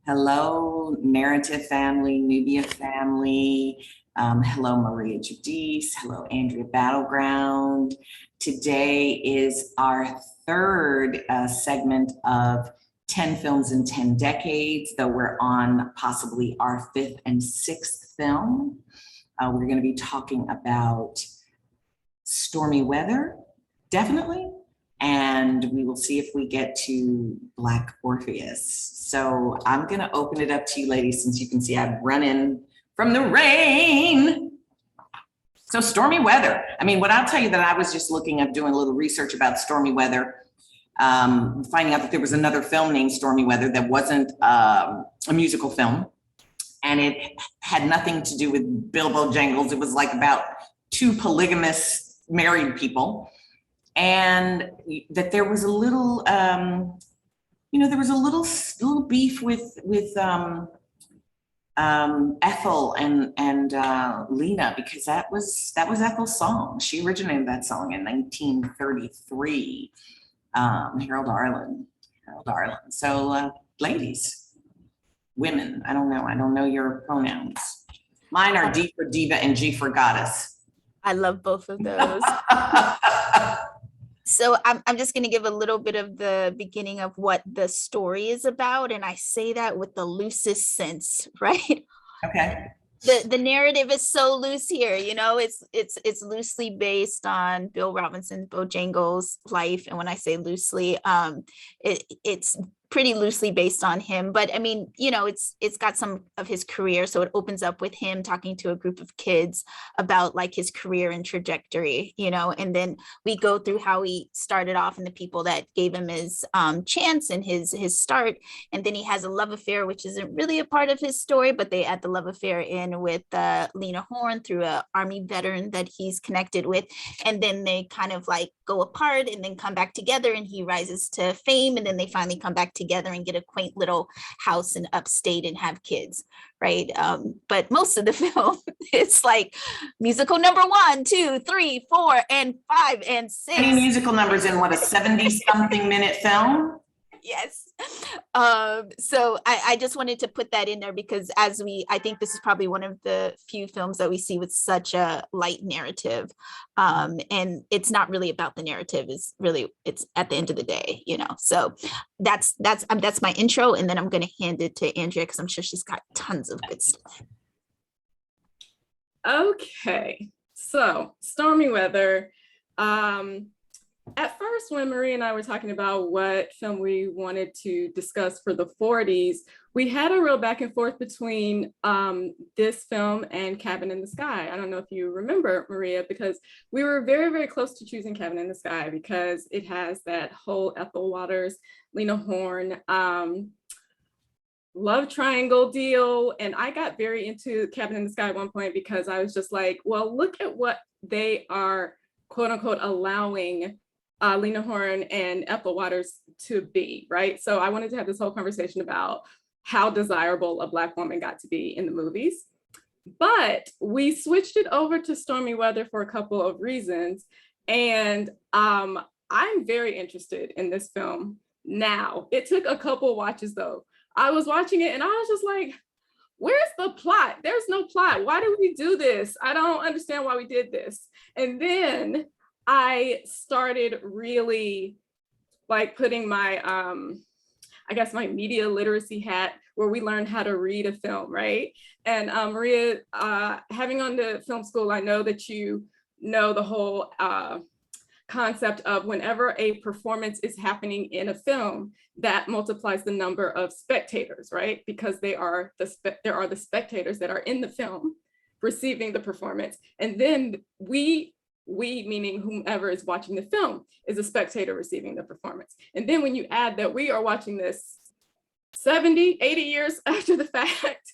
Hello, Knarrative family, Nubia family. Hello, Maria Judice. Hello, Andrea Battleground. Today is our third segment of 10 films in 10 decades, though we're on possibly our fifth and sixth film. We're going to be talking about stormy weather, definitely. And we will see if we get to Black Orpheus. So I'm gonna open it up to you ladies, since you can see I've run in from the rain. So stormy weather. I mean, what I'll tell you that I was just looking up, doing a little research about stormy weather, finding out that there was another film named Stormy Weather that wasn't a musical film. And it had nothing to do with Bilbo Jangles. It was like about two polygamous married people. And that there was a little, there was a little beef with Ethel and Lena, because that was Ethel's song. She originated that song in 1933. Harold Arlen. So, ladies, women, I don't know your pronouns. Mine are D for diva and G for goddess. I love both of those. So I'm just going to give a little bit of the beginning of what the story is about. And I say that with the loosest sense, right? Okay. The narrative is so loose here, it's loosely based on Bill Robinson's Bojangles' life. And when I say loosely, it's pretty loosely based on him, but I mean, it's got some of his career. So it opens up with him talking to a group of kids about like his career and trajectory, and then we go through how he started off and the people that gave him his chance and his start. And then he has a love affair, which isn't really a part of his story, but they add the love affair in with Lena Horne through an Army veteran that he's connected with. And then they kind of like go apart and then come back together, and he rises to fame, and then they finally come back together and get a quaint little house in upstate and have kids, right? But most of the film, it's like musical number 1, 2, 3, 4, and 5, and 6. Any musical numbers in what, a 70-something minute film? Yes. So I just wanted to put that in there because I think this is probably one of the few films that we see with such a light narrative. And it's not really about the narrative, it's at the end of the day, so that's my intro. And then I'm going to hand it to Andrea, because I'm sure she's got tons of good stuff. Okay. So stormy weather. At first, when Maria and I were talking about what film we wanted to discuss for the 40s, we had a real back and forth between this film and Cabin in the Sky. I don't know if you remember, Maria, because we were very, very close to choosing Cabin in the Sky because it has that whole Ethel Waters, Lena Horne, love triangle deal. And I got very into Cabin in the Sky at one point because I was just like, well, look at what they are, quote unquote, allowing Lena Horne and Ethel Waters to be, right? So I wanted to have this whole conversation about how desirable a Black woman got to be in the movies. But we switched it over to stormy weather for a couple of reasons. And I'm very interested in this film now. It took a couple watches though. I was watching it and I was just like, where's the plot? There's no plot. Why did we do this? I don't understand why we did this. And then I started really like putting my, I guess my media literacy hat, where we learned how to read a film, right? And Maria, having on to film school, I know that you know the whole concept of whenever a performance is happening in a film, that multiplies the number of spectators, right? Because there are the spectators that are in the film receiving the performance. And then we meaning whomever is watching the film is a spectator receiving the performance. And then when you add that we are watching this 70, 80 years after the fact,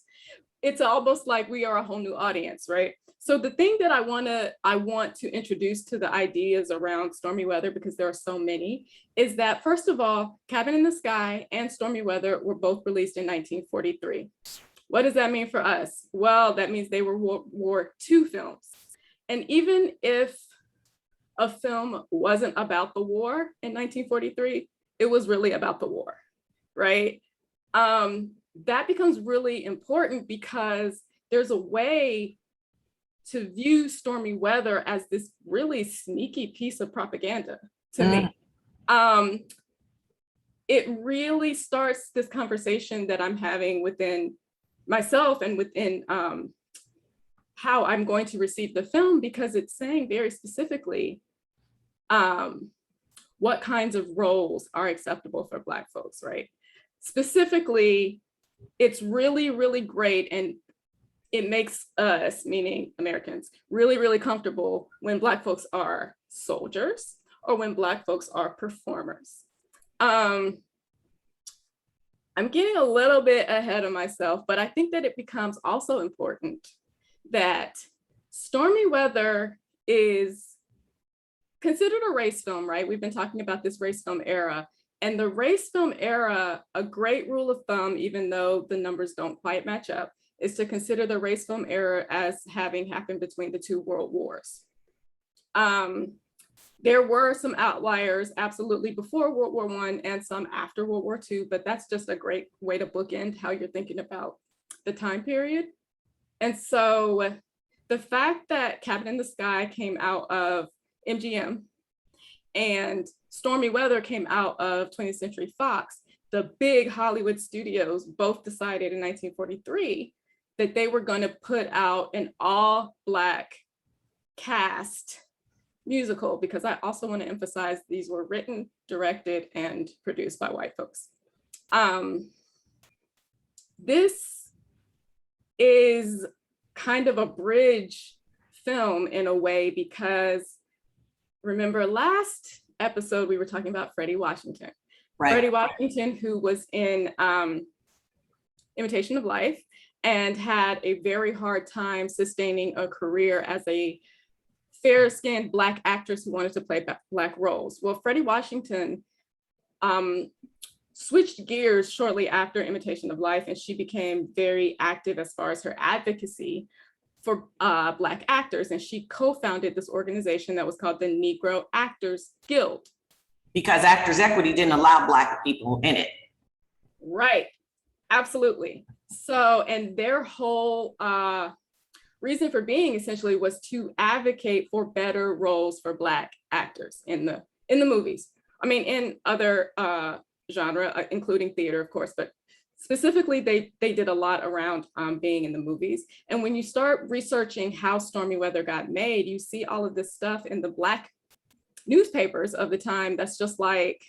it's almost like we are a whole new audience, right? So the thing that I want to introduce to the ideas around stormy weather, because there are so many, is that first of all, Cabin in the Sky and Stormy Weather were both released in 1943. What does that mean for us? Well, that means they were World War II films. And even if a film wasn't about the war in 1943, it was really about the war, right? that becomes really important because there's a way to view stormy weather as this really sneaky piece of propaganda to me. It really starts this conversation that I'm having within myself and within how I'm going to receive the film, because it's saying very specifically what kinds of roles are acceptable for Black folks, right? Specifically, it's really, really great, and it makes us, meaning Americans, really, really comfortable when Black folks are soldiers or when Black folks are performers. I'm getting a little bit ahead of myself, but I think that it becomes also important that Stormy Weather is considered a race film, right? We've been talking about this race film era. And the race film era, a great rule of thumb, even though the numbers don't quite match up, is to consider the race film era as having happened between the two world wars. There were some outliers absolutely before World War I and some after World War II, but that's just a great way to bookend how you're thinking about the time period. And so the fact that Cabin in the Sky came out of MGM and Stormy Weather came out of 20th Century Fox, the big Hollywood studios both decided in 1943 that they were going to put out an all Black cast musical, because I also want to emphasize these were written, directed, and produced by white folks. This is kind of a bridge film in a way, because remember last episode we were talking about Freddie Washington. Right. Freddie Washington, who was in Imitation of Life and had a very hard time sustaining a career as a fair-skinned Black actress who wanted to play Black roles. Well, Freddie Washington switched gears shortly after Imitation of Life, and she became very active as far as her advocacy for Black actors. And she co-founded this organization that was called the Negro Actors Guild. Because Actors Equity didn't allow Black people in it. Right, absolutely. So, and their whole reason for being essentially was to advocate for better roles for Black actors in the movies. I mean, in other genre, including theater, of course, but specifically they did a lot around being in the movies. And when you start researching how Stormy Weather got made, you see all of this stuff in the Black newspapers of the time that's just like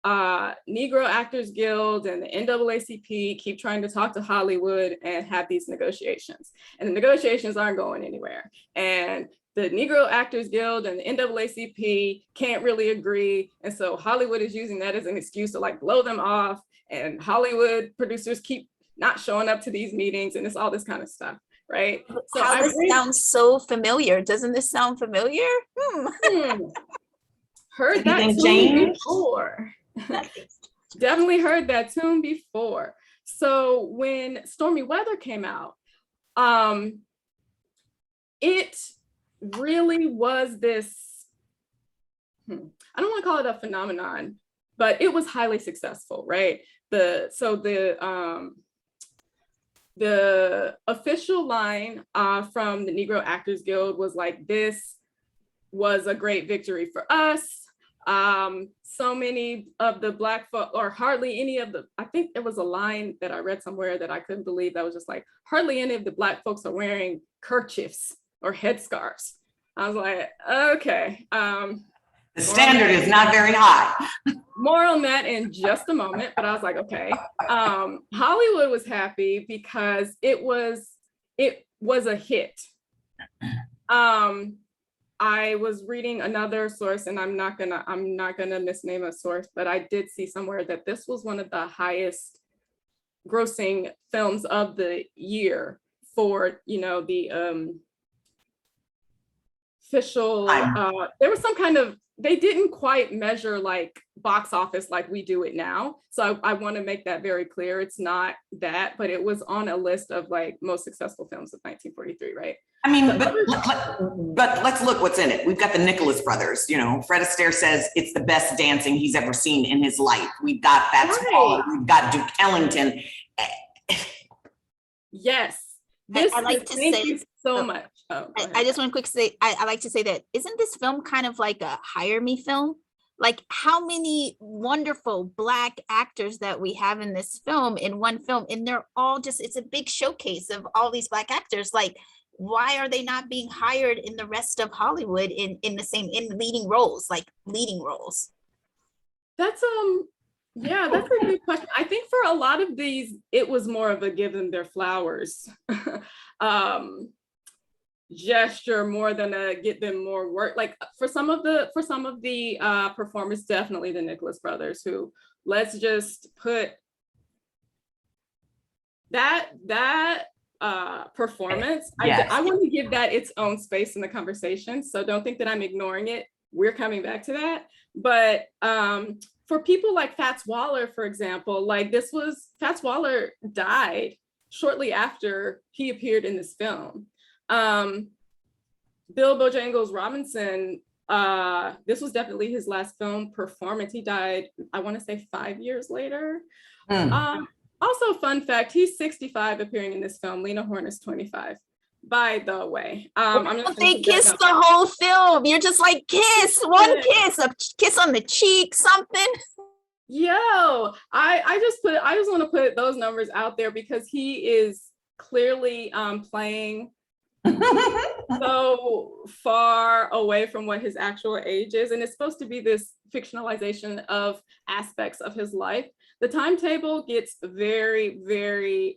Negro Actors Guild and the NAACP keep trying to talk to Hollywood and have these negotiations. And the negotiations aren't going anywhere. And the Negro Actors Guild and the NAACP can't really agree. And so Hollywood is using that as an excuse to like blow them off. And Hollywood producers keep not showing up to these meetings, and it's all this kind of stuff, right? So how this sounds so familiar. Doesn't this sound familiar? Heard that tune before. Definitely heard that tune before. So when Stormy Weather came out, it really was this, I don't want to call it a phenomenon, but it was highly successful, right? The official line from the Negro Actors Guild was like, this was a great victory for us. So many of the Black folk, or hardly any of the, I think there was a line that I read somewhere that I couldn't believe that was just like, hardly any of the Black folks are wearing kerchiefs or headscarves. I was like, okay. The standard is not very high. More on that in just a moment, but I was like, okay. Hollywood was happy because it was a hit. I was reading another source, and I'm not gonna misname a source, but I did see somewhere that this was one of the highest grossing films of the year for, the official, there was some kind of they didn't quite measure like box office like we do it now. So I want to make that very clear. It's not that, but it was on a list of like most successful films of 1943, right? I mean, but let's look what's in it. We've got the Nicholas brothers. You know, Fred Astaire says it's the best dancing he's ever seen in his life. We've got Fats Waller. We've got Duke Ellington. Yes. I like to thank say you so much. I just want to quick say, I like to say that, isn't this film kind of like a hire me film? Like how many wonderful Black actors that we have in this film, in one film, and they're all just, it's a big showcase of all these Black actors. Like, why are they not being hired in the rest of Hollywood in leading roles, like leading roles? That's yeah, that's a good question. I think for a lot of these, it was more of a give them their flowers gesture more than a get them more work. Like for some of the performers, definitely the Nicholas brothers, who, let's just put that performance. Yes. I want to give that its own space in the conversation. So don't think that I'm ignoring it. We're coming back to that. But for people like Fats Waller, for example, like Fats Waller died shortly after he appeared in this film. Bill Bojangles Robinson, this was definitely his last film performance. He died, I want to say 5 years later. Also, fun fact, he's 65 appearing in this film. Lena Horne is 25. By the way, they kiss the whole film. You're just like, kiss, one kiss, a kiss on the cheek, something. Yo, I just want to put those numbers out there because he is clearly playing so far away from what his actual age is, and it's supposed to be this fictionalization of aspects of his life. The timetable gets very, very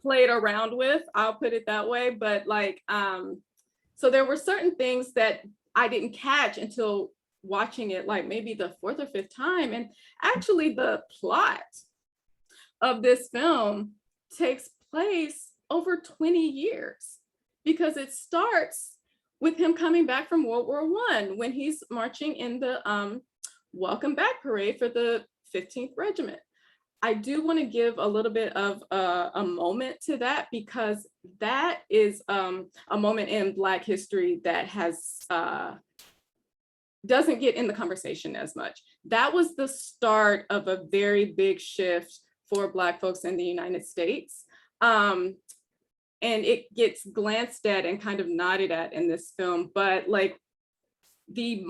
played around with, I'll put it that way. But like, so there were certain things that I didn't catch until watching it, like maybe the fourth or fifth time. And actually the plot of this film takes place over 20 years because it starts with him coming back from World War I when he's marching in the Welcome Back Parade for the 15th Regiment. I do want to give a little bit of a moment to that because that is a moment in Black history that has doesn't get in the conversation as much. That was the start of a very big shift for Black folks in the United States. And it gets glanced at and kind of nodded at in this film, but like the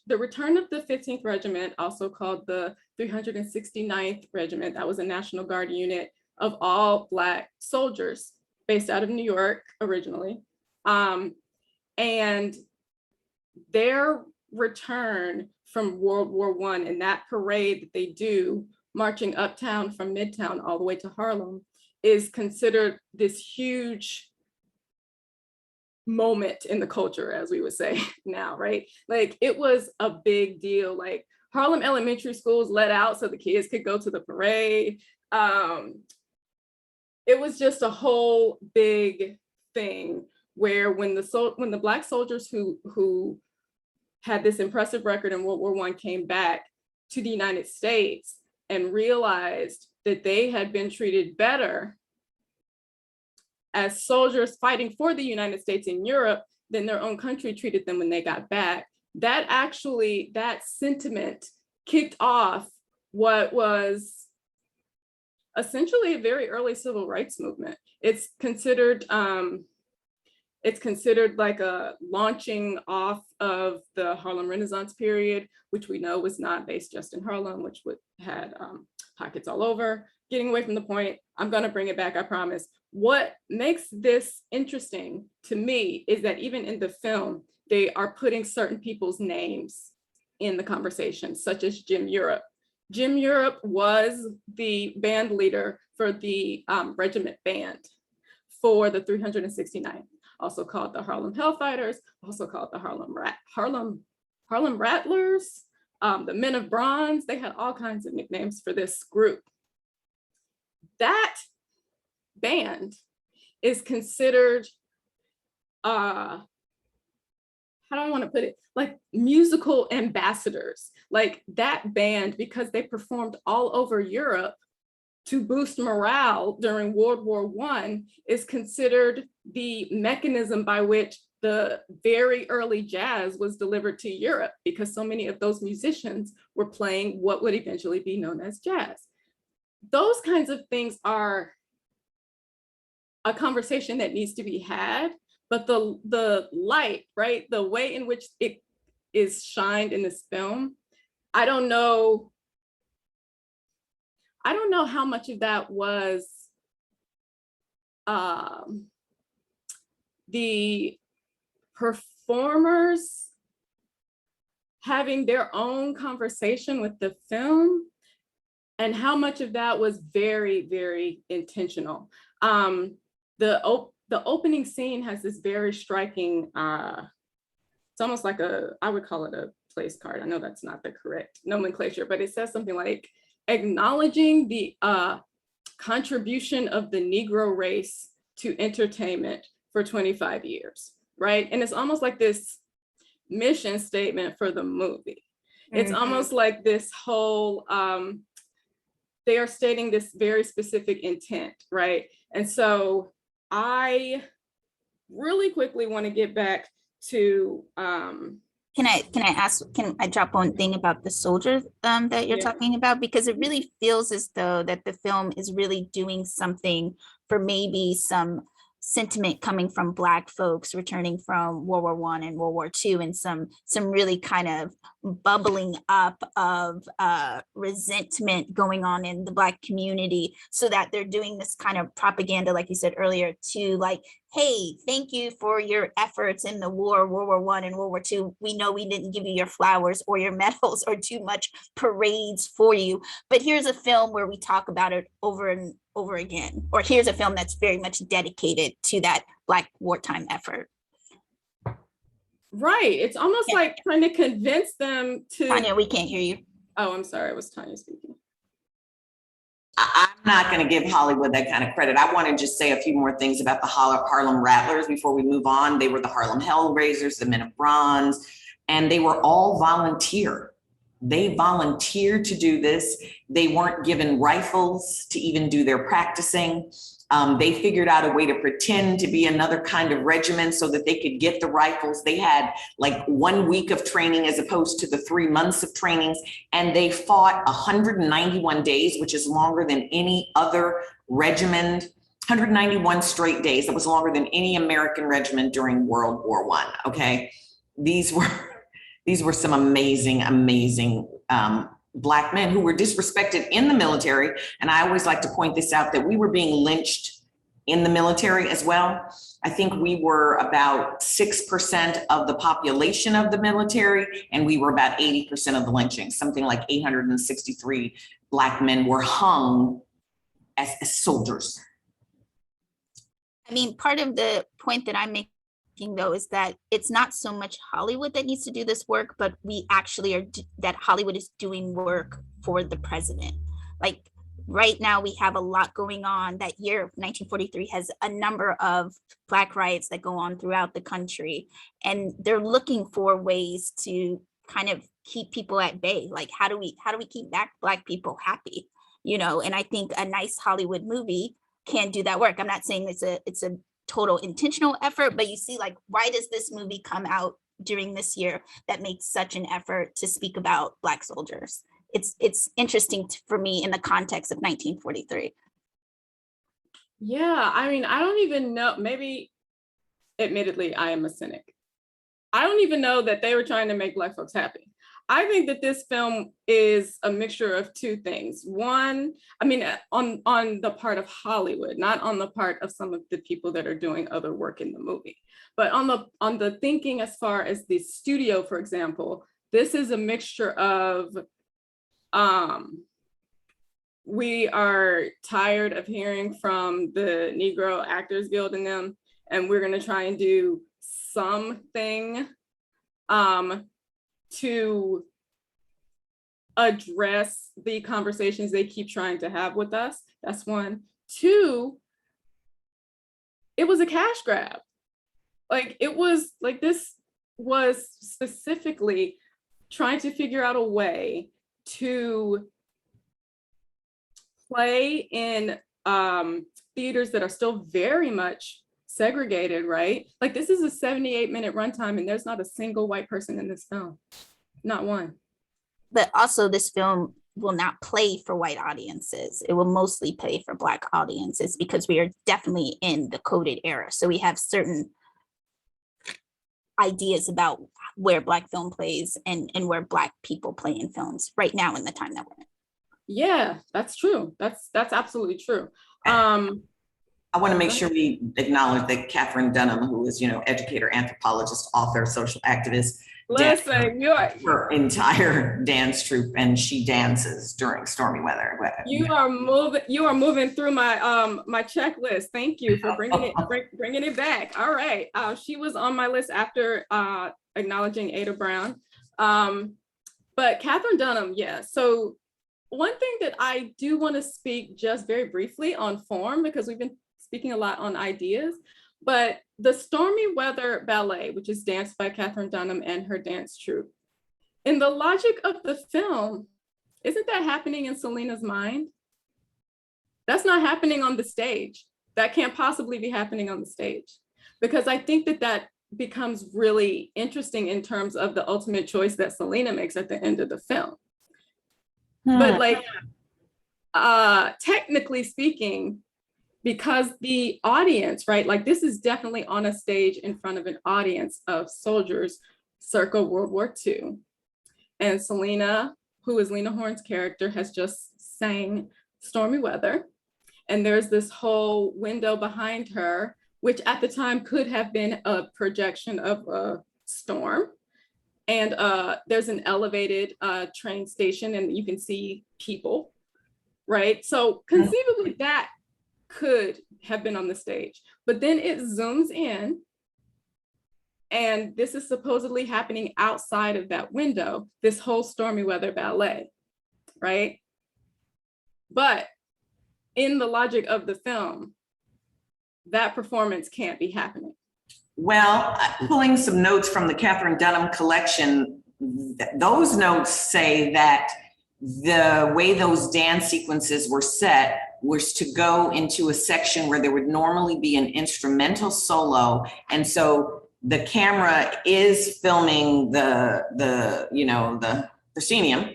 return of the 15th Regiment, also called the 369th Regiment, that was a National Guard unit of all Black soldiers based out of New York originally. And their return from World War I and that parade that they do, marching uptown from Midtown all the way to Harlem, is considered this huge moment in the culture, as we would say now, right? Like it was a big deal. Like Harlem elementary schools let out so the kids could go to the parade. It was just a whole big thing where when the Black soldiers who had this impressive record in World War I came back to the United States and realized that they had been treated better as soldiers fighting for the United States in Europe than their own country treated them when they got back. That sentiment kicked off what was essentially a very early civil rights movement. It's considered like a launching off of the Harlem Renaissance period, which we know was not based just in Harlem, which had pockets all over. Getting away from the point, I'm gonna bring it back, I promise. What makes this interesting to me is that even in the film, they are putting certain people's names in the conversation, such as Jim Europe. Jim Europe was the band leader for the regiment band for the 369th, also called the Harlem Hellfighters, also called the Harlem Rattlers, the Men of Bronze. They had all kinds of nicknames for this group. That band is considered, how how do I want to put it? Like musical ambassadors, like that band, because they performed all over Europe to boost morale during World War I, is considered the mechanism by which the very early jazz was delivered to Europe, because so many of those musicians were playing what would eventually be known as jazz. Those kinds of things are a conversation that needs to be had, but the light, right? The way in which it is shined in this film, I don't know how much of that was the performers having their own conversation with the film, and how much of that was very, very intentional. The opening scene has this very striking, it's almost like I would call it a place card. I know that's not the correct nomenclature, but it says something like, acknowledging the contribution of the Negro race to entertainment for 25 years, right? And it's almost like this mission statement for the movie. It's almost like this whole, they are stating this very specific intent, right? And so I really quickly want to get back to Can I drop one thing about the soldiers that you're talking about? Because it really feels as though that the film is really doing something for maybe some sentiment coming from Black folks returning from World War I and World War II, and some really kind of bubbling up of resentment going on in the Black community, so that they're doing this kind of propaganda, like you said earlier, to like, hey, thank you for your efforts in the war, World War I and World War II. We know we didn't give you your flowers or your medals or too much parades for you, but here's a film where we talk about it over and over again. Or here's a film that's very much dedicated to that Black wartime effort. Right. It's almost like trying to convince them to. Tonya, we can't hear you. Oh, I'm sorry. It was Tonya speaking. I'm not going to give Hollywood that kind of credit. I want to just say a few more things about the Harlem Rattlers before we move on. They were the Harlem Hellraisers, the Men of Bronze, and they were all volunteer. They volunteered to do this. They weren't given rifles to even do their practicing. They figured out a way to pretend to be another kind of regiment so that they could get the rifles. They had like 1 week of training as opposed to the 3 months of trainings. And they fought 191 days, which is longer than any other regiment, 191 straight days. That was longer than any American regiment during World War I, okay? These were some amazing, amazing Black men who were disrespected in the military. And I always like to point this out, that we were being lynched in the military as well. I think we were about 6% of the population of the military, and we were about 80% of the lynching. Something like 863 Black men were hung as soldiers. I mean, part of the point that I'm making though is that it's not so much Hollywood that needs to do this work, but we actually are, that Hollywood is doing work for the president. Like right now we have a lot going on. That year of 1943 has a number of Black riots that go on throughout the country, and they're looking for ways to kind of keep people at bay. Like how do we keep Black people happy, you know? And I think a nice Hollywood movie can do that work. I'm not saying it's a total intentional effort, but you see, like, why does this movie come out during this year that makes such an effort to speak about Black soldiers? It's interesting for me in the context of 1943. Yeah, I mean, I don't even know, maybe, admittedly, I am a cynic. I don't even know that they were trying to make Black folks happy. I think that this film is a mixture of two things. One, I mean, on the part of Hollywood, not on the part of some of the people that are doing other work in the movie, but on the thinking as far as the studio, for example, this is a mixture of, we are tired of hearing from the Negro Actors Guild and them, and we're gonna try and do something to address the conversations they keep trying to have with us. That's one. Two, it was a cash grab. Like it was like this was specifically trying to figure out a way to play in theaters that are still very much segregated, right? Like this is a 78-minute runtime and there's not a single white person in this film, not one. But also this film will not play for white audiences. It will mostly play for Black audiences because we are definitely in the coded era. So we have certain ideas about where Black film plays and where Black people play in films right now in the time that we're in. Yeah, that's true. That's absolutely true. I want to make sure we acknowledge that Catherine Dunham, who is, educator, anthropologist, author, social activist, listen, her entire dance troupe, and she dances during stormy weather. You are moving through my my checklist. Thank you for bringing it back. All right, she was on my list after acknowledging Ada Brown, but Catherine Dunham, yeah. So one thing that I do want to speak just very briefly on form, because we've been speaking a lot on ideas, but the Stormy Weather Ballet, which is danced by Catherine Dunham and her dance troupe, in the logic of the film, isn't that happening in Selena's mind? That's not happening on the stage. That can't possibly be happening on the stage, because I think that becomes really interesting in terms of the ultimate choice that Selena makes at the end of the film. But like, technically speaking, because the audience, right, like this is definitely on a stage in front of an audience of soldiers circa World War II. And Selena, who is Lena Horne's character, has just sang Stormy Weather. And there's this whole window behind her, which at the time could have been a projection of a storm. And there's an elevated train station and you can see people, right? So conceivably that could have been on the stage, but then it zooms in and this is supposedly happening outside of that window, this whole Stormy Weather Ballet, right? But in the logic of the film, that performance can't be happening. Well, pulling some notes from the Catherine Dunham collection, those notes say that the way those dance sequences were set was to go into a section where there would normally be an instrumental solo. And so the camera is filming the proscenium,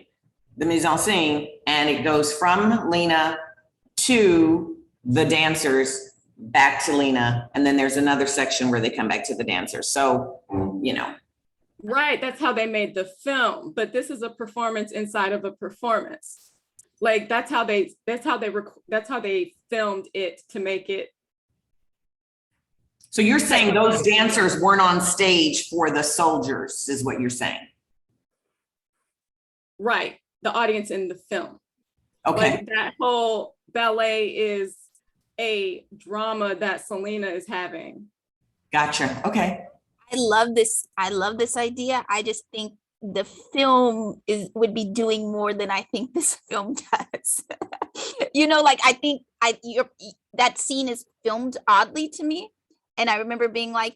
the mise en scene, and it goes from Lena to the dancers, back to Lena, and then there's another section where they come back to the dancers. So, Right, that's how they made the film, but this is a performance inside of a performance. Like that's how they filmed it to make it. So you're saying those dancers weren't on stage for the soldiers, is what you're saying? Right, the audience in the film. Okay. Like that whole ballet is a drama that Selena is having. Gotcha. Okay. I love this idea. I just think the film would be doing more than I think this film does. Like I think that scene is filmed oddly to me. And I remember being like,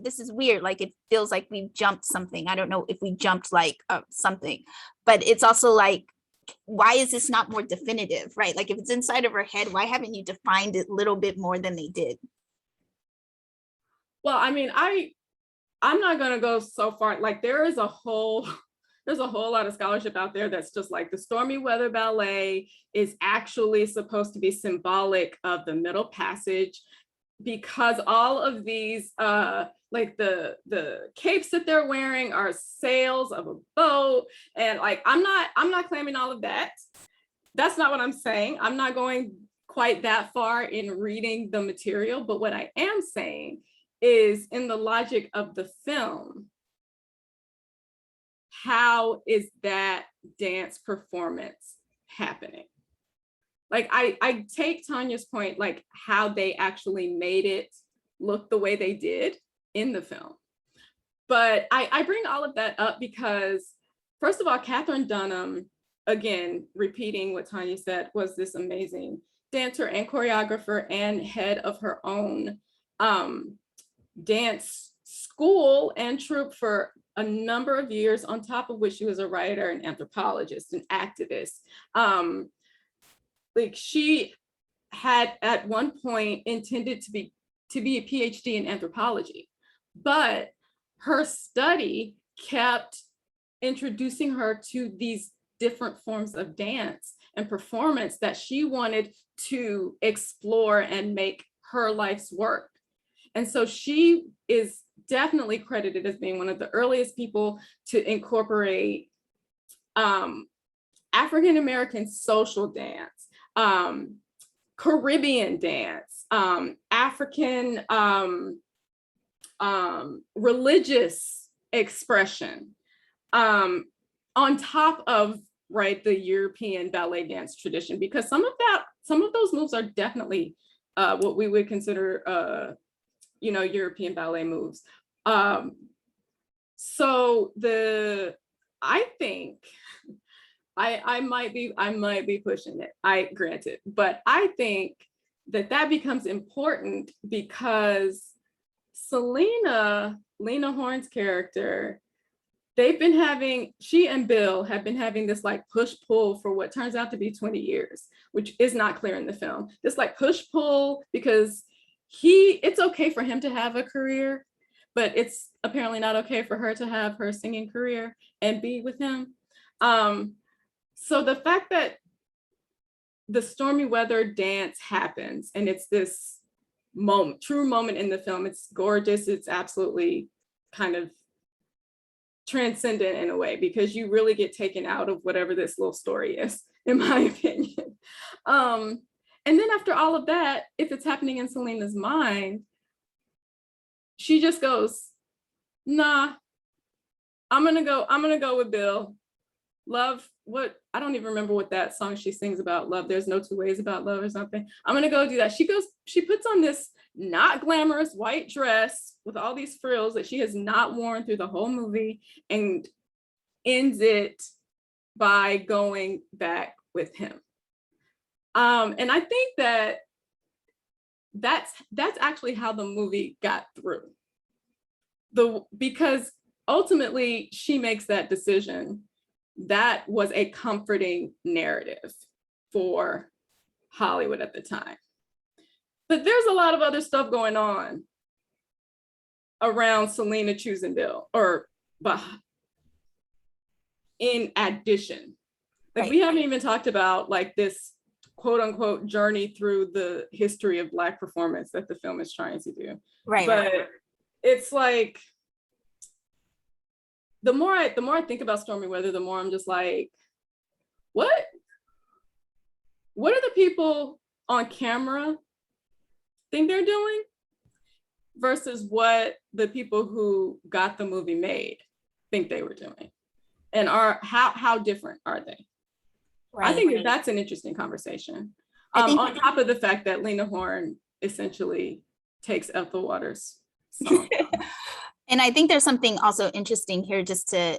this is weird. Like it feels like we've jumped something. I don't know if we jumped like something, but it's also like, why is this not more definitive, right? Like if it's inside of her head, why haven't you defined it a little bit more than they did? Well, I mean, I'm not gonna go so far. Like there's a whole lot of scholarship out there that's just like the Stormy Weather Ballet is actually supposed to be symbolic of the Middle Passage, because all of these like the capes that they're wearing are sails of a boat. And like I'm not claiming all of that. That's not what I'm saying. I'm not going quite that far in reading the material, but what I am saying is in the logic of the film, how is that dance performance happening? Like I take Tonya's point, like how they actually made it look the way they did in the film. But I bring all of that up because, first of all, Catherine Dunham, again, repeating what Tonya said, was this amazing dancer and choreographer and head of her own dance school and troupe for a number of years, on top of which she was a writer, an anthropologist, an activist. Like she had at one point intended to be a PhD in anthropology, but her study kept introducing her to these different forms of dance and performance that she wanted to explore and make her life's work. And so she is definitely credited as being one of the earliest people to incorporate African-American social dance, Caribbean dance, African religious expression, on top of, right, the European ballet dance tradition, because some of those moves are definitely what we would consider European ballet moves. So I think I might be pushing it, granted, but I think that becomes important because Lena Horne's character, she and Bill have been having this like push-pull for what turns out to be 20 years, which is not clear in the film. This like push-pull because it's okay for him to have a career, but it's apparently not okay for her to have her singing career and be with him. So the fact that the stormy weather dance happens and it's this true moment in the film, it's gorgeous, it's absolutely kind of transcendent in a way, because you really get taken out of whatever this little story is, in my opinion. And then after all of that, if it's happening in Selena's mind, she just goes, nah, I'm gonna go with Bill. Love, I don't even remember what that song she sings about love. There's no two ways about love or something. I'm gonna go do that. She puts on this not glamorous white dress with all these frills that she has not worn through the whole movie, and ends it by going back with him. And I think that's actually how the movie got through. Because ultimately she makes that decision. That was a comforting narrative for Hollywood at the time. But there's a lot of other stuff going on around Selena choosing Bill, but in addition, like Right. we haven't even talked about like this quote unquote journey through the history of Black performance that the film is trying to do. Right. But it's like, the more I think about stormy weather, the more I'm just like, what are the people on camera think they're doing versus what the people who got the movie made think they were doing, and how different are they? Right. I think that's an interesting conversation. On top of the fact that Lena Horne essentially takes Ethel Waters' song. And I think there's something also interesting here, just to,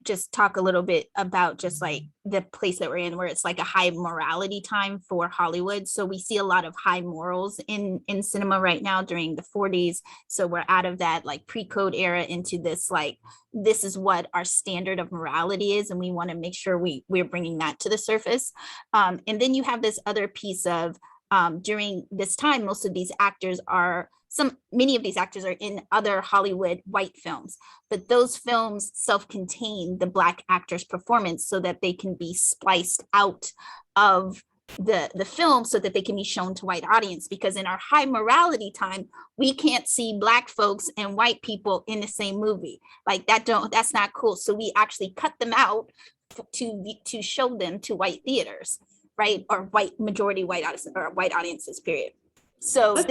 just talk a little bit about just like the place that we're in, where it's like a high morality time for Hollywood. So we see a lot of high morals in cinema right now during the 40s. So we're out of that like pre-code era into this, like, this is what our standard of morality is. And we want to make sure we're bringing that to the surface. And then you have this other piece of, during this time, most of these actors many of these actors are in other Hollywood white films, but those films self-contain the Black actor's performance so that they can be spliced out of the film so that they can be shown to white audience. Because in our high morality time, we can't see Black folks and white people in the same movie. Like that's not cool. So we actually cut them out to show them to white theaters, right? Or majority white audiences, or white audiences, period. So go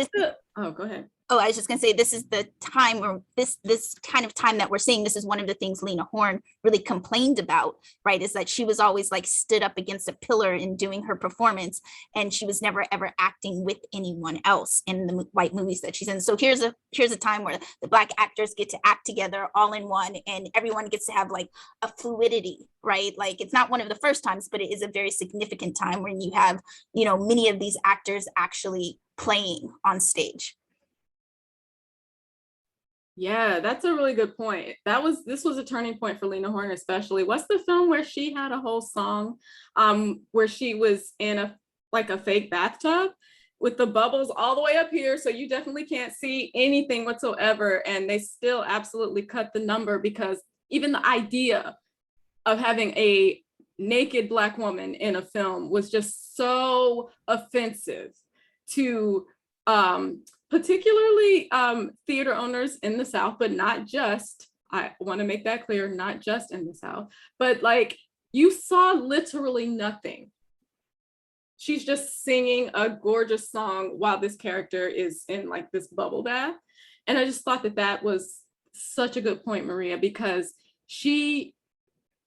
ahead. Oh, I was just gonna say, this is the time where this kind of time that we're seeing. This is one of the things Lena Horne really complained about, right? Is that she was always like stood up against a pillar in doing her performance, and she was never ever acting with anyone else in the white movies that she's in. So here's a time where the Black actors get to act together all in one, and everyone gets to have like a fluidity, right? Like it's not one of the first times, but it is a very significant time when you have, many of these actors actually playing on stage. Yeah, that's a really good point. This was a turning point for Lena Horne, especially. What's the film where she had a whole song where she was in a fake bathtub with the bubbles all the way up here, so you definitely can't see anything whatsoever, and they still absolutely cut the number because even the idea of having a naked Black woman in a film was just so offensive to particularly theater owners in the South, but not just, I want to make that clear, not just in the South, but like you saw literally nothing. She's just singing a gorgeous song while this character is in like this bubble bath. And I just thought that that was such a good point, Maria, because she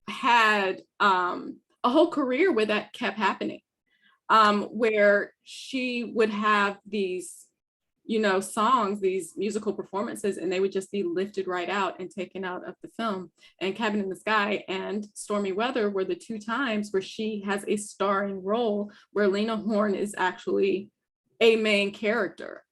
had a whole career where that kept happening, where she would have these, songs, these musical performances, and they would just be lifted right out and taken out of the film. And Cabin in the Sky and Stormy Weather were the two times where she has a starring role where Lena Horne is actually a main character.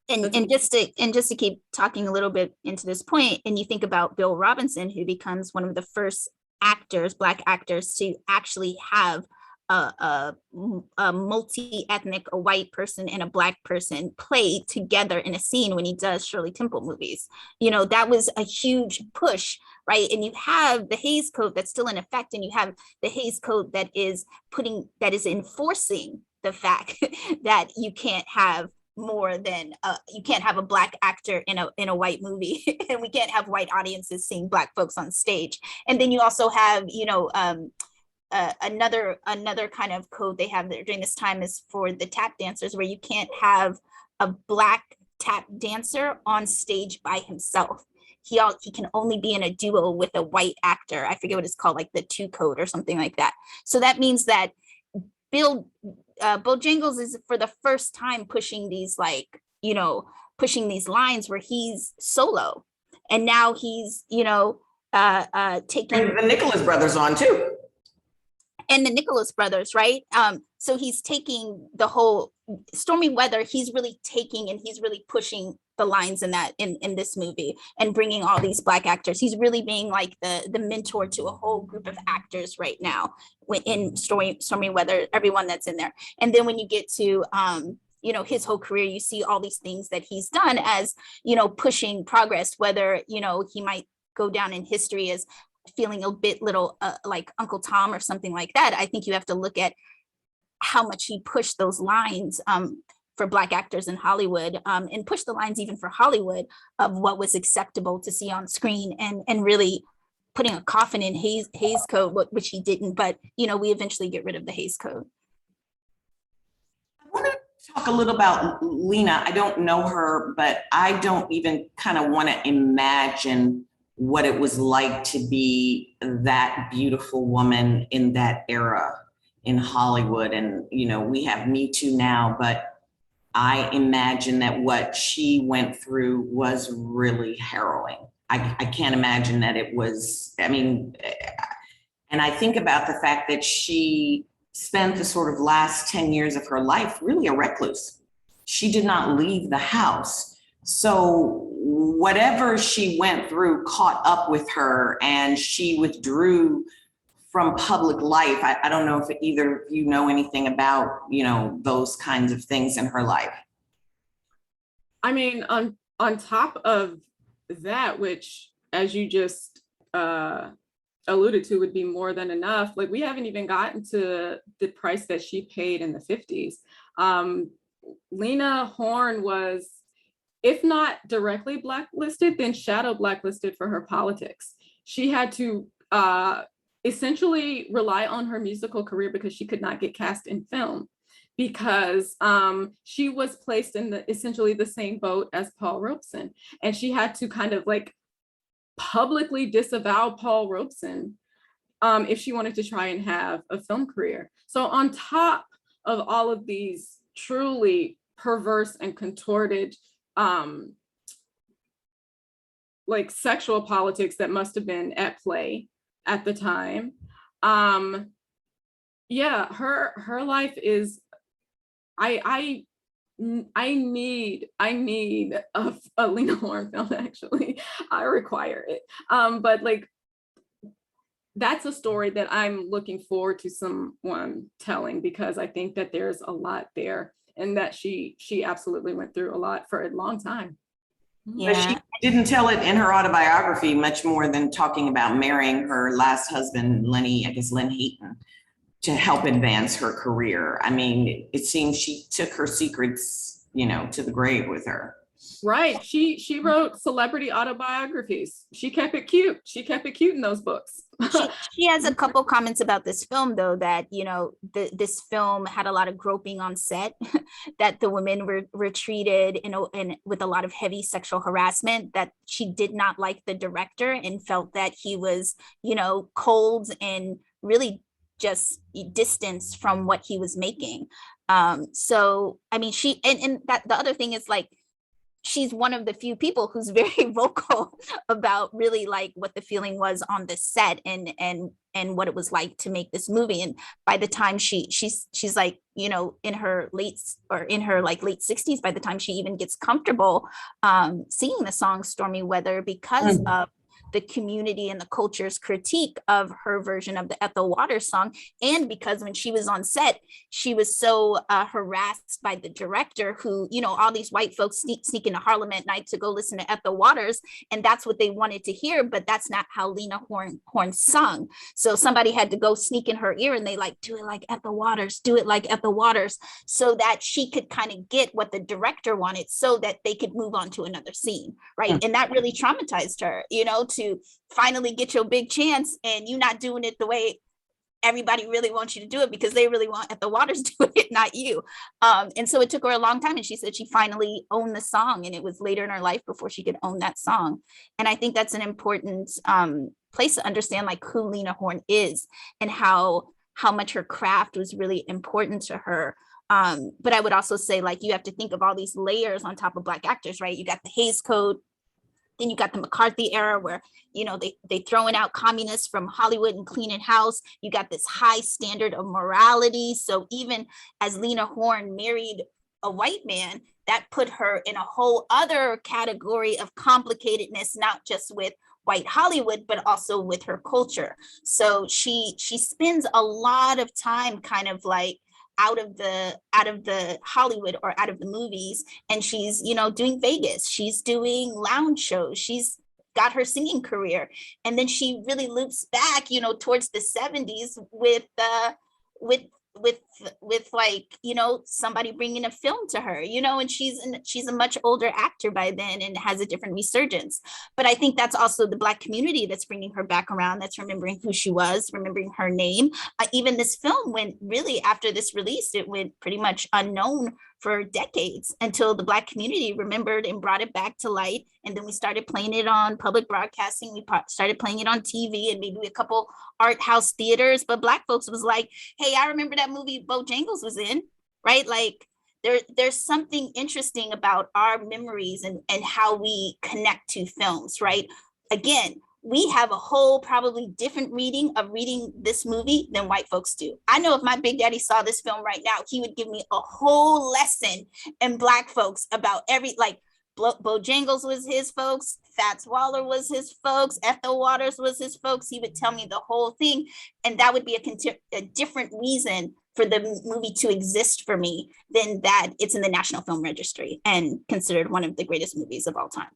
And just to keep talking a little bit into this point, and you think about Bill Robinson, who becomes one of the first actors, Black actors, to actually have a multi-ethnic, a white person and a Black person play together in a scene when he does Shirley Temple movies. That was a huge push, right? And you have the Hays Code that's still in effect, and you have the Hays Code that is enforcing the fact that you can't have more than you can't have a Black actor in a white movie, and we can't have white audiences seeing Black folks on stage. And then you also have another kind of code they have during this time is for the tap dancers, where you can't have a Black tap dancer on stage by himself. He can only be in a duo with a white actor. I forget what it's called, like the 2 code or something like that. So that means that Bojangles is for the first time pushing these pushing these lines where he's solo, and now he's taking And the Nicholas brothers on too. And the Nicholas brothers, right? So he's taking the whole Stormy Weather. He's really taking and he's really pushing the lines in this movie and bringing all these Black actors. He's really being like the mentor to a whole group of actors right now in Stormy Weather, everyone that's in there. And then when you get to his whole career, you see all these things that he's done as pushing progress, whether he might go down in history as feeling a bit little like Uncle Tom or something like that. I think you have to look at how much he pushed those lines for Black actors in Hollywood, and push the lines even for Hollywood of what was acceptable to see on screen, and really putting a coffin in Hays Code, which he didn't, but we eventually get rid of the Hays Code. I want to talk a little about Lena. I don't know her, but I don't even kind of want to imagine what it was like to be that beautiful woman in that era in Hollywood. And, we have Me Too now, but I imagine that what she went through was really harrowing. I can't imagine that it was, and I think about the fact that she spent the sort of last 10 years of her life really a recluse. She did not leave the house. So whatever she went through caught up with her, and she withdrew from public life. I don't know if either of you know anything about, those kinds of things in her life. I mean, on top of that, which, as you just alluded to, would be more than enough, like we haven't even gotten to the price that she paid in the 50s. Lena Horne was, if not directly blacklisted, then shadow blacklisted for her politics. She had to essentially rely on her musical career because she could not get cast in film, because she was placed in essentially the same boat as Paul Robeson. And she had to kind of like publicly disavow Paul Robeson if she wanted to try and have a film career. So on top of all of these truly perverse and contorted like sexual politics that must have been at play at the time. Her life is, I I need a Lena Horne film, actually. I require it. But like, that's a story that I'm looking forward to someone telling, because I think that there's a lot there, and that she absolutely went through a lot for a long time. But she didn't tell it in her autobiography much more than talking about marrying her last husband, Len Hayton, to help advance her career. I mean, it seems she took her secrets, to the grave with her. Right. She wrote celebrity autobiographies. She kept it cute. She kept it cute in those books. She has a couple comments about this film, though, that, this film had a lot of groping on set, that the women were treated and with a lot of heavy sexual harassment, that she did not like the director and felt that he was, cold and really just distanced from what he was making. So, I mean, that the other thing is, like, she's one of the few people who's very vocal about really like what the feeling was on the set and what it was like to make this movie. And by the time she's like, in her late 60s, by the time she even gets comfortable singing the song Stormy Weather, because of the community and the culture's critique of her version of the Ethel Waters song. And because when she was on set, she was so harassed by the director who, all these white folks sneak into Harlem at night to go listen to Ethel Waters. And that's what they wanted to hear, but that's not how Lena Horne sung. So somebody had to go sneak in her ear and they like, do it like Ethel Waters, do it like Ethel Waters, so that she could kind of get what the director wanted so that they could move on to another scene, right? And that really traumatized her, to finally get your big chance and you not doing it the way everybody really wants you to do it, because they really want Ethel Waters doing it, not you. And so it took her a long time, and she said she finally owned the song, and it was later in her life before she could own that song. And I think that's an important place to understand, like, who Lena Horne is and how much her craft was really important to her. But I would also say, like, you have to think of all these layers on top of Black actors, right? You got the Hays Code, then you got the McCarthy era where, they throwing out communists from Hollywood and cleaning house. You got this high standard of morality. So even as Lena Horne married a white man, that put her in a whole other category of complicatedness, not just with white Hollywood, but also with her culture. So she spends a lot of time kind of like out of the Hollywood or out of the movies, and she's doing Vegas, she's doing lounge shows, she's got her singing career, and then she really loops back towards the 70s with like somebody bringing a film to her, and she's a much older actor by then and has a different resurgence. But I think that's also the Black community that's bringing her back around, that's remembering who she was, remembering her name. Even this film went, really, after this release, it went pretty much unknown for decades until the Black community remembered and brought it back to light. And then we started playing it on public broadcasting. We started playing it on TV and maybe a couple art house theaters. But Black folks was like, hey, I remember that movie Bojangles was in, right? Like, there's something interesting about our memories and how we connect to films, right? Again, we have a whole probably different reading this movie than white folks do. I know if my big daddy saw this film right now, he would give me a whole lesson in Black folks about Bojangles was his folks, Fats Waller was his folks, Ethel Waters was his folks. He would tell me the whole thing. And that would be a different reason for the movie to exist for me than that it's in the National Film Registry and considered one of the greatest movies of all time.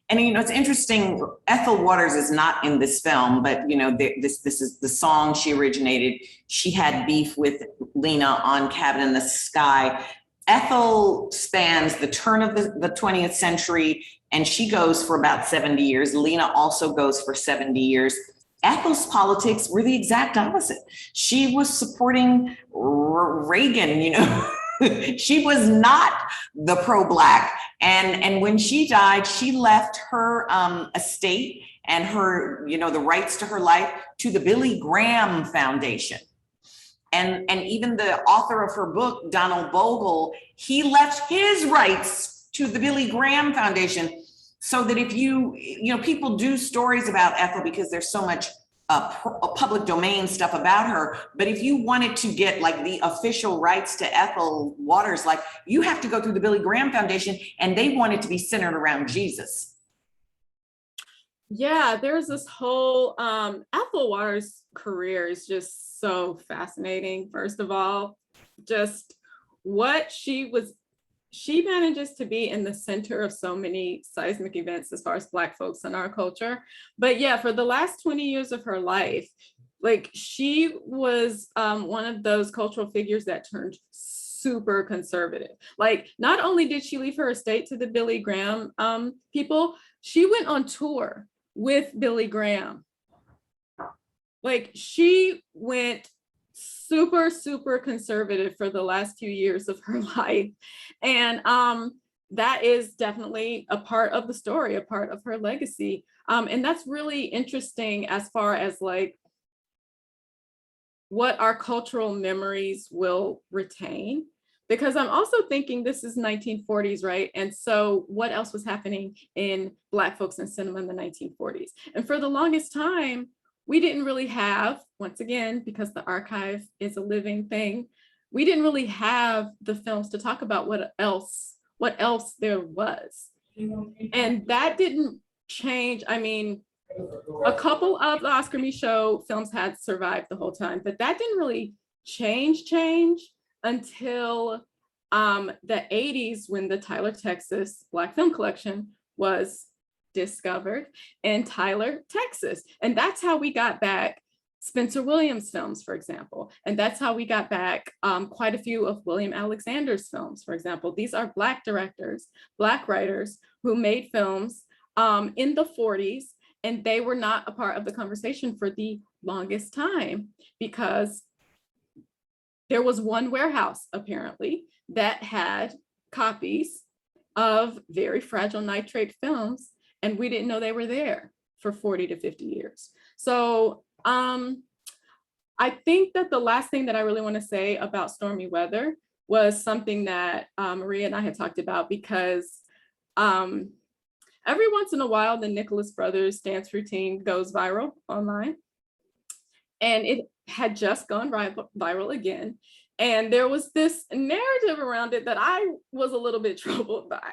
And it's interesting, Ethel Waters is not in this film, but this is the song she originated. She had beef with Lena on Cabin in the Sky. Ethel spans the turn of the 20th century, and she goes for about 70 years. Lena also goes for 70 years. Ethel's politics were the exact opposite. She was supporting Reagan, She was not the pro-Black. And when she died, she left her estate and her, the rights to her life to the Billy Graham Foundation. And even the author of her book, Donald Bogle, he left his rights to the Billy Graham Foundation, so that if people do stories about Ethel because there's so much public domain stuff about her. But if you wanted to get like the official rights to Ethel Waters, like you have to go through the Billy Graham Foundation, and they want it to be centered around Jesus. Yeah, there's this whole Ethel Waters' career is just so fascinating. First of all, just what she manages to be in the center of so many seismic events as far as Black folks in our culture. But yeah, for the last 20 years of her life, like she was one of those cultural figures that turned super conservative. Like not only did she leave her estate to the Billy Graham people, she went on tour with Billy Graham. Like she went super, super conservative for the last few years of her life. And that is definitely a part of the story, a part of her legacy. And that's really interesting as far as like what our cultural memories will retain. Because I'm also thinking this is 1940s, right? And so what else was happening in Black folks in cinema in the 1940s? And for the longest time, we didn't really have, once again, because the archive is a living thing, we didn't really have the films to talk about what else there was. And that didn't change. I mean, a couple of the Oscar Me Show films had survived the whole time, but that didn't really change until the 80s, when the Tyler, Texas Black Film Collection was discovered in Tyler, Texas. And that's how we got back Spencer Williams films, for example. And that's how we got back quite a few of William Alexander's films, for example. These are Black directors, Black writers who made films in the 40s, and they were not a part of the conversation for the longest time because there was one warehouse, apparently, that had copies of Very Fragile Nitrate films, and we didn't know they were there for 40 to 50 years. So I think that the last thing that I really want to say about Stormy Weather was something that Maria and I had talked about, because every once in a while, the Nicholas Brothers dance routine goes viral online. And it had just gone viral again. And there was this narrative around it that I was a little bit troubled by.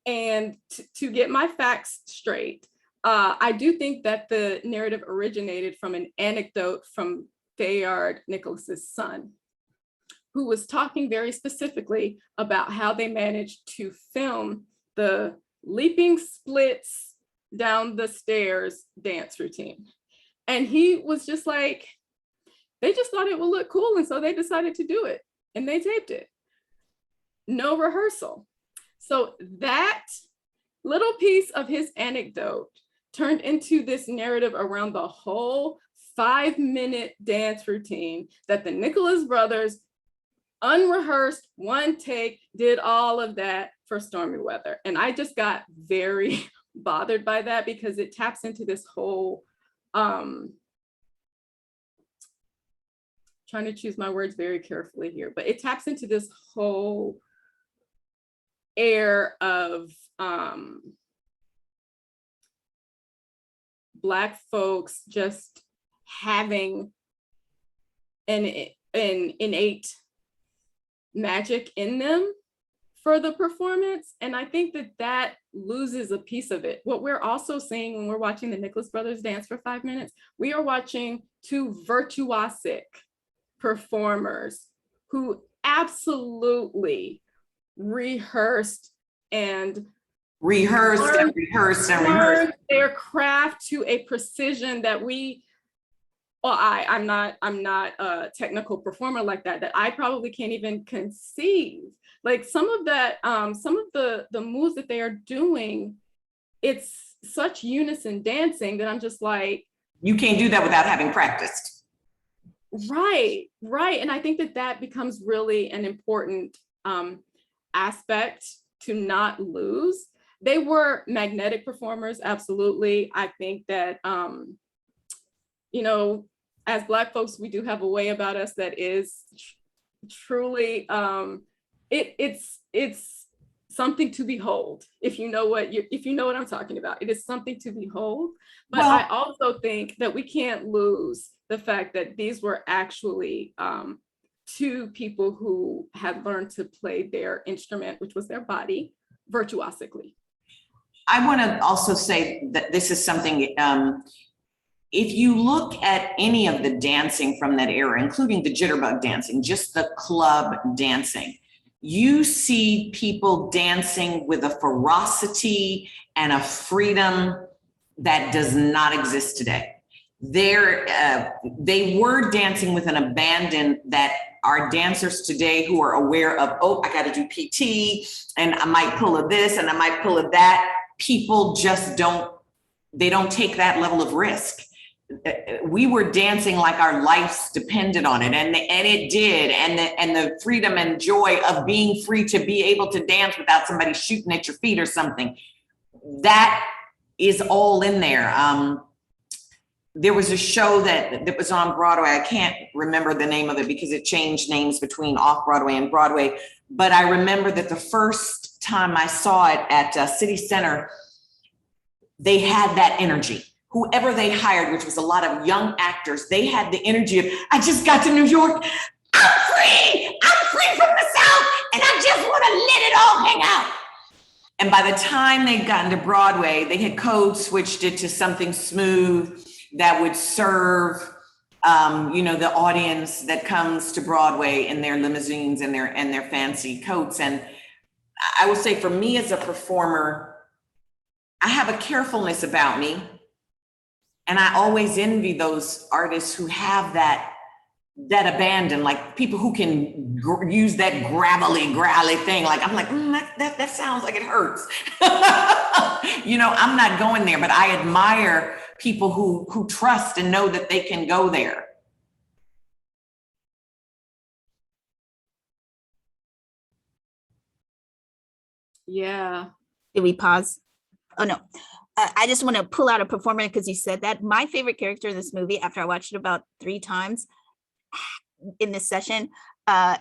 And to get my facts straight, I do think that the narrative originated from an anecdote from Fayard Nicholas's son, who was talking very specifically about how they managed to film the leaping splits down the stairs dance routine. And he was just like, they just thought it would look cool. And so they decided to do it, and they taped it. No rehearsal. So that little piece of his anecdote turned into this narrative around the whole 5-minute dance routine that the Nicholas Brothers, unrehearsed, one take, did all of that for Stormy Weather. And I just got very bothered by that, because it taps into this whole, trying to choose my words very carefully here, but it taps into this whole air of Black folks just having an innate magic in them for the performance. And I think that that loses a piece of it. What we're also seeing when we're watching the Nicholas Brothers dance for 5 minutes, we are watching two virtuosic performers who absolutely rehearsed their craft to a precision that I'm not a technical performer like that I probably can't even conceive. Like some of that, some of the moves that they are doing, it's such unison dancing that I'm just like, you can't do that without having practiced. Right. And I think that that becomes really an important aspect to not lose. They were magnetic performers, absolutely. I think that, as Black folks, we do have a way about us that is truly, it's something to behold. If you know what I'm talking about, it is something to behold. But Well, I also think that we can't lose the fact that these were actually two people who had learned to play their instrument, which was their body, virtuosically. I want to also say that this is something, if you look at any of the dancing from that era, including the jitterbug dancing, just the club dancing, you see people dancing with a ferocity and a freedom that does not exist today. They were dancing with an abandon that our dancers today who are aware of, oh, I got to do PT and I might pull a this and I might pull a that. People just don't take that level of risk. We were dancing like our lives depended on it, and it did. And the freedom and joy of being free to be able to dance without somebody shooting at your feet or something, that is all in there. There was a show that was on Broadway. I can't remember the name of it because it changed names between off-Broadway and Broadway. But I remember that the first time I saw it at City Center, they had that energy. Whoever they hired, which was a lot of young actors, they had the energy of, I just got to New York. I'm free from the South, and I just want to let it all hang out. And by the time they'd gotten to Broadway, they had code switched it to something smooth that would serve, the audience that comes to Broadway in their limousines and their fancy coats. And I will say, for me as a performer, I have a carefulness about me, and I always envy those artists who have that abandon, like people who can use that growly thing. Like, I'm like, that sounds like it hurts. I'm not going there, but I admire people who trust and know that they can go there. Yeah. Did we pause? Oh, no. I just want to pull out a performer because you said that. My favorite character in this movie, after I watched it about 3 times in this session,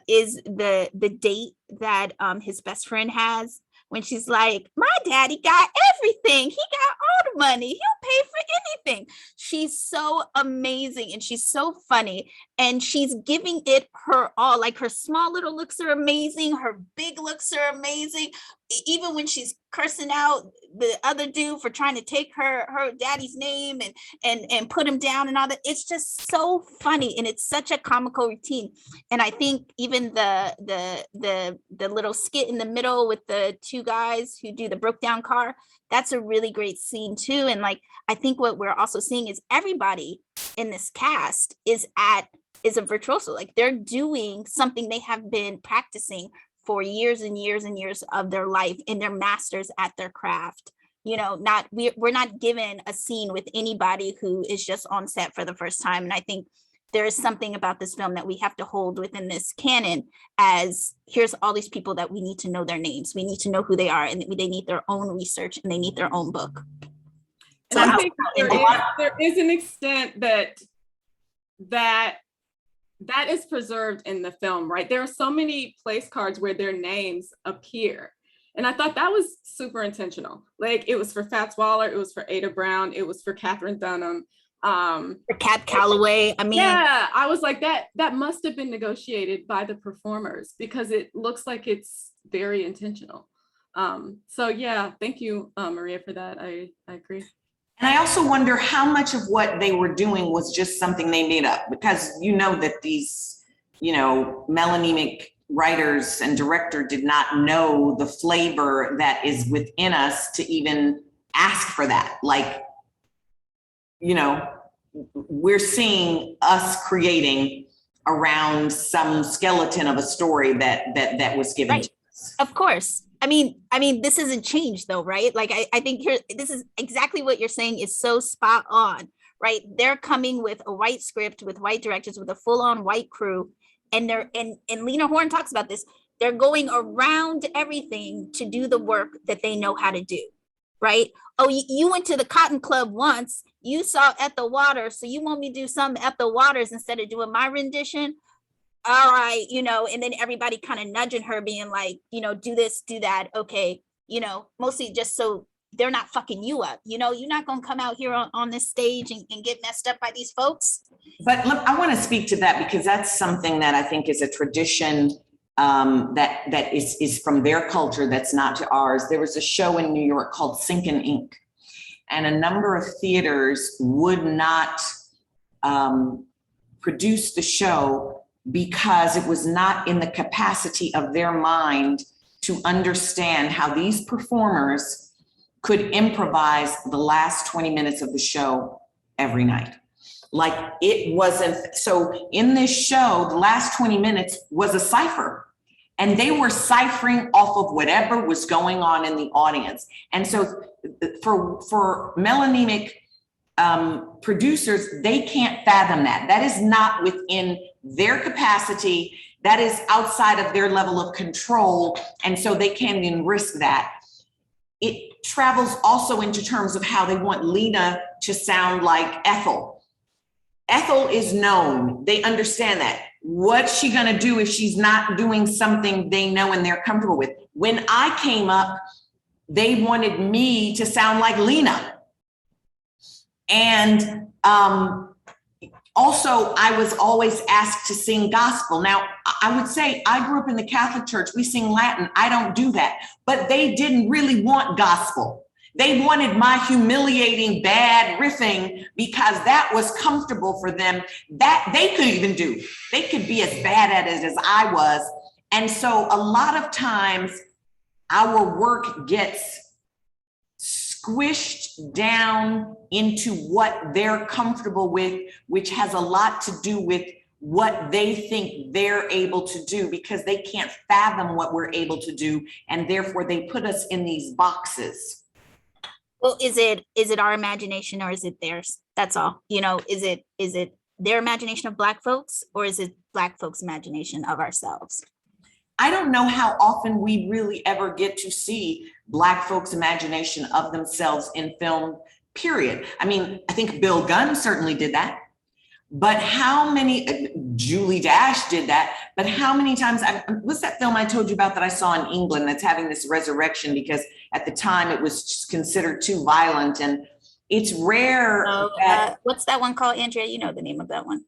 is the date that his best friend has, when she's like, my daddy got everything. He got all the money. He'll pay for anything. She's so amazing and she's so funny, and she's giving it her all. Like, her small little looks are amazing. Her big looks are amazing. Even when she's cursing out the other dude for trying to take her daddy's name and put him down and all that, it's just so funny, and it's such a comical routine. And I think even the little skit in the middle with the 2 guys who do the broke down car, that's a really great scene too. And like, I think what we're also seeing is everybody in this cast is a virtuoso. Like, they're doing something they have been practicing for years and years and years of their life, and they're masters at their craft. We're not given a scene with anybody who is just on set for the first time. And I think there is something about this film that we have to hold within this canon, as here's all these people that we need to know their names. We need to know who they are, and they need their own research, and they need their own book. And I think there is an extent that is preserved in the film, right? There are so many place cards where their names appear. And I thought that was super intentional. Like, it was for Fats Waller, it was for Ada Brown, it was for Catherine Dunham. For Cab Calloway. I mean, yeah, I was like, that must have been negotiated by the performers, because it looks like it's very intentional. So yeah, thank you, Maria, for that. I agree. And I also wonder how much of what they were doing was just something they made up, because that these, melanemic writers and director did not know the flavor that is within us to even ask for that. Like, we're seeing us creating around some skeleton of a story that was given right. to us. Of course. I mean, this isn't changed though, right? Like, I think this is exactly what you're saying is so spot on, right? They're coming with a white script, with white directors, with a full-on white crew. And and Lena Horne talks about this. They're going around everything to do the work that they know how to do, right? Oh, you went to the Cotton Club once, you saw At the Water, so you want me to do something at the Waters instead of doing my rendition? all right, and then everybody kind of nudging her, being like, do this, do that. Okay. Mostly just so they're not fucking you up. You're not going to come out here on this stage and get messed up by these folks. But look, I want to speak to that because that's something that I think is a tradition that is from their culture that's not to ours. There was a show in New York called Sinkin' Ink, and a number of theaters would not produce the show because it was not in the capacity of their mind to understand how these performers could improvise the last 20 minutes of the show every night. Like it wasn't, so in this show, the last 20 minutes was a cipher, and they were ciphering off of whatever was going on in the audience. And so for melanemic producers, they can't fathom that. That is not within their capacity. That is outside of their level of control. And so they can't even risk that. It travels also into terms of how they want Lena to sound like Ethel. Ethel is known. They understand that. What's she gonna do if she's not doing something they know and they're comfortable with? When I came up, they wanted me to sound like Lena. And also, I was always asked to sing gospel. Now, I would say I grew up in the Catholic Church. We sing Latin. I don't do that. But they didn't really want gospel. They wanted my humiliating bad riffing because that was comfortable for them. That they could even do. They could be as bad at it as I was. And so a lot of times our work gets squished down into what they're comfortable with, which has a lot to do with what they think they're able to do, because they can't fathom what we're able to do. And therefore they put us in these boxes. Well, is it our imagination or is it theirs? That's all. Is it their imagination of Black folks, or is it Black folks' imagination of ourselves? I don't know how often we really ever get to see Black folks' imagination of themselves in film, period. I mean, I think Bill Gunn certainly did that. But how many, Julie Dash did that, but how many times, what's that film I told you about that I saw in England that's having this resurrection because at the time it was considered too violent, and it's rare. What's that one called, Andrea? You know the name of that one.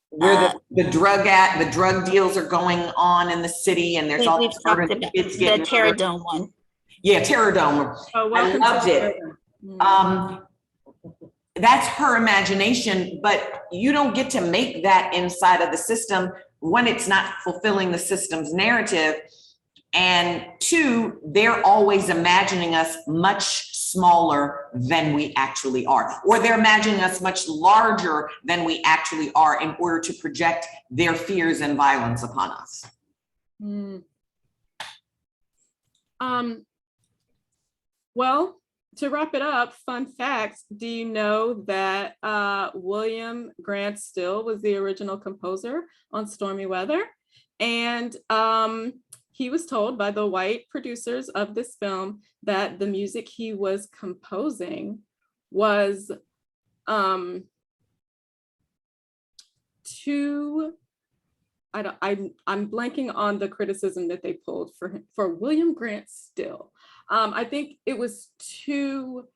Where the drug deals are going on in the city, and there's all we've talked about the Terror Dome one. Yeah, Terror Dome. Oh, I loved it. That's her imagination, but you don't get to make that inside of the system. One, it's not fulfilling the system's narrative. And two, they're always imagining us much smaller than we actually are, or they're imagining us much larger than we actually are in order to project their fears and violence upon us. Well, to wrap it up, fun facts. Do you know that William Grant Still was the original composer on Stormy Weather? And he was told by the white producers of this film that the music he was composing was too, I'm blanking on the criticism that they pulled for William Grant Still. I think it was too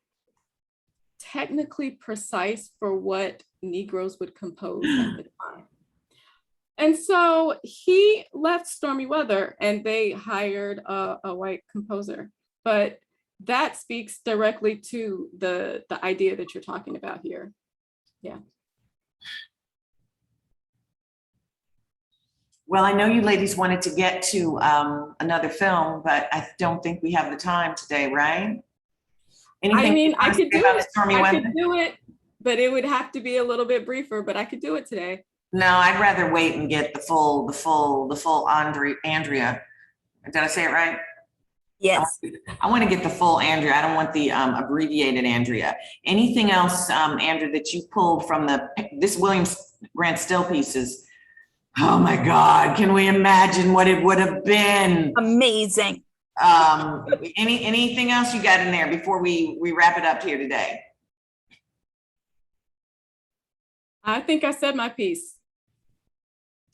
technically precise for what Negroes would compose at the time. And so he left Stormy Weather and they hired a white composer. But that speaks directly to the idea that you're talking about here. Yeah. Well, I know you ladies wanted to get to another film, but I don't think we have the time today, right? Anything I could do it. I could do it, but it would have to be a little bit briefer, but I could do it today. No, I'd rather wait and get the full Andrea. Did I say it right? Yes. I want to get the full Andrea. I don't want the abbreviated Andrea. Anything else, Andrea, that you pulled from this William Grant Still pieces? Oh my God, can we imagine what it would have been? Amazing. Anything else you got in there before we wrap it up here today? I think I said my piece.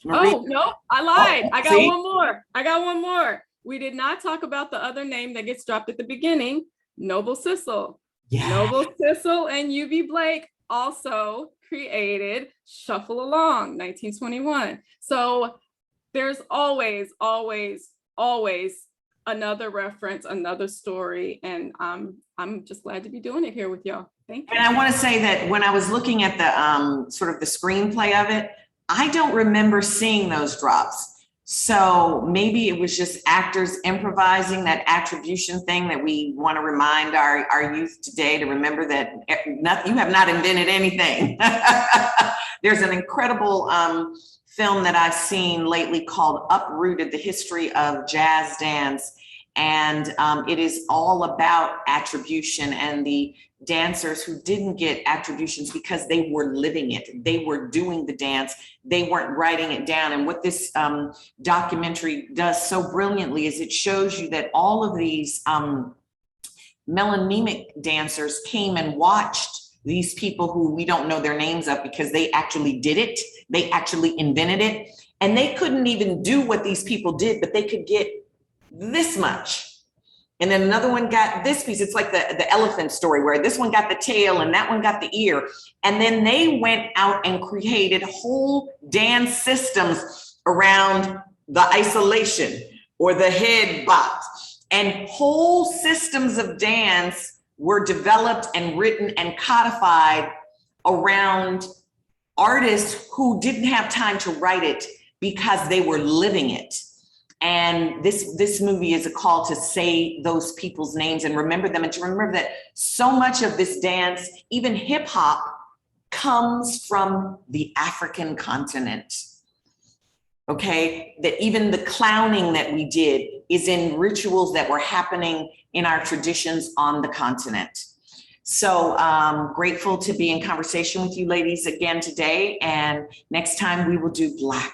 Oh, no, I lied. I got see? one more. I got one more. We did not talk about the other name that gets dropped at the beginning, Noble Sissel. Yeah. Noble Sissel and UB Blake also created Shuffle Along, 1921. So there's always, always, always another reference, another story. And I'm just glad to be doing it here with y'all. Thank you. And I want to say that when I was looking at the sort of the screenplay of it, I don't remember seeing those drops. So maybe it was just actors improvising that attribution thing that we want to remind our youth today to remember that you have not invented anything. There's an incredible film that I've seen lately called Uprooted, the history of jazz dance. And it is all about attribution and the dancers who didn't get attributions because they were living it. They were doing the dance. They weren't writing it down. And what this documentary does so brilliantly is it shows you that all of these melanemic dancers came and watched these people who we don't know their names of because they actually did it. They actually invented it. And they couldn't even do what these people did, but they could get this much. And then another one got this piece. It's like the elephant story where this one got the tail and that one got the ear. And then they went out and created whole dance systems around the isolation or the head box. And whole systems of dance were developed and written and codified around artists who didn't have time to write it because they were living it. And this movie is a call to say those people's names and remember them, and to remember that so much of this dance, even hip hop, comes from the African continent. Okay, that even the clowning that we did is in rituals that were happening in our traditions on the continent. So grateful to be in conversation with you ladies again today. And next time we will do Black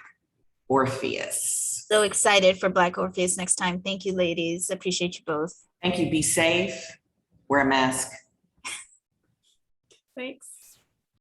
Orpheus. So excited for Black Orpheus next time. Thank you, ladies. Appreciate you both. Thank you. Be safe. Wear a mask. Thanks.